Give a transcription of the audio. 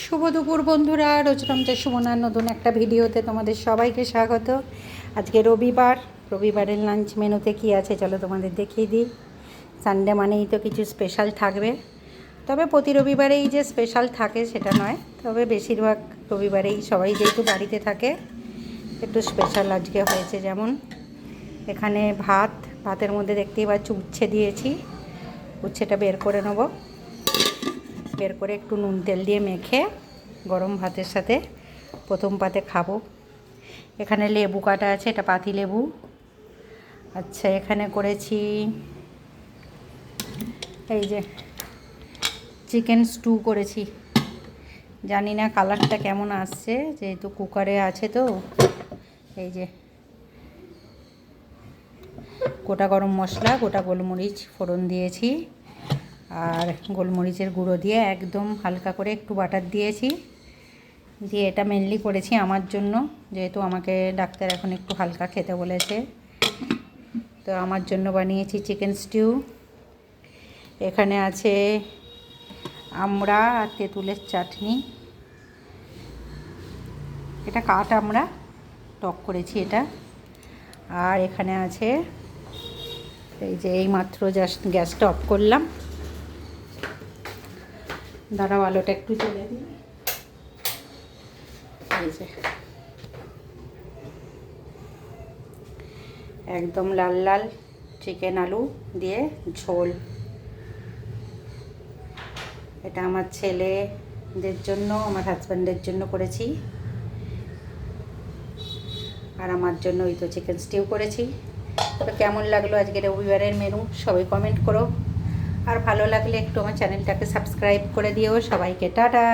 শুভ দুপুর বন্ধুরা, রোজরামচার সুমনার নতুন একটা ভিডিওতে তোমাদের সবাইকে স্বাগত। আজকে রবিবারের লাঞ্চ মেনুতে কি আছে চলো তোমাদের দেখিয়ে দিই। সানডে মানেই তো কিছু স্পেশাল থাকবে, তবে প্রতি রবিবারেই যে স্পেশাল থাকে সেটা নয়, তবে বেশিরভাগ রবিবারেই সবাই যেহেতু বাড়িতে থাকে একটু স্পেশাল আজকে হয়েছে। যেমন এখানে ভাতের মধ্যে দেখতেই পাচ্ছি উচ্ছে দিয়েছি। উচ্ছেটা বের করে নেব, বের করে একটু নুন তেল দিয়ে মেখে গরম ভাতের সাথে প্রথম পাতে খাবো। এখানে লেবু কাটা আছে, এটা পাতি লেবু। আচ্ছা, এখানে করেছি এই যে চিকেন স্টু করেছি। জানি না কালারটা কেমন আসছে, যেহেতু কুকারে আছে তো। এই যে গোটা গরম মশলা, গোটা গোলমরিচ ফোড়ন দিয়েছি, আর গোলমরিচের গুঁড়ো দিয়ে একদম হালকা করে একটু বাটার দিয়েছি। দিয়ে এটা মেনলি করেছি আমার জন্য, যেহেতু আমাকে ডাক্তার এখন একটু হালকা খেতে বলেছে, তো আমার জন্য বানিয়েছি চিকেন স্টিউ। এখানে আছে আমড়া আর তেঁতুলের চাটনি। এটা কাঠ আমড়া, টক করেছি এটা। আর এখানে আছে এই যে এইমাত্র জাস্ট গ্যাসটা অফ করলাম, দাঁড়াও আলোটা একটু জ্বলে দিই। এই যে একদম লাল লাল চিকেন আলু দিয়ে ঝোল। এটা আমার ছেলেদের জন্য, আমার হাজব্যান্ডের জন্য করেছি, আর আমার জন্য ওই তো চিকেন স্টিউ করেছি। তো কেমন লাগলো আজকের রবিবারের মেনু সবাই কমেন্ট করো, আর ভালো লাগলে একটু আমার চ্যানেলটাকে সাবস্ক্রাইব করে দিও। সবাইকে টাটা।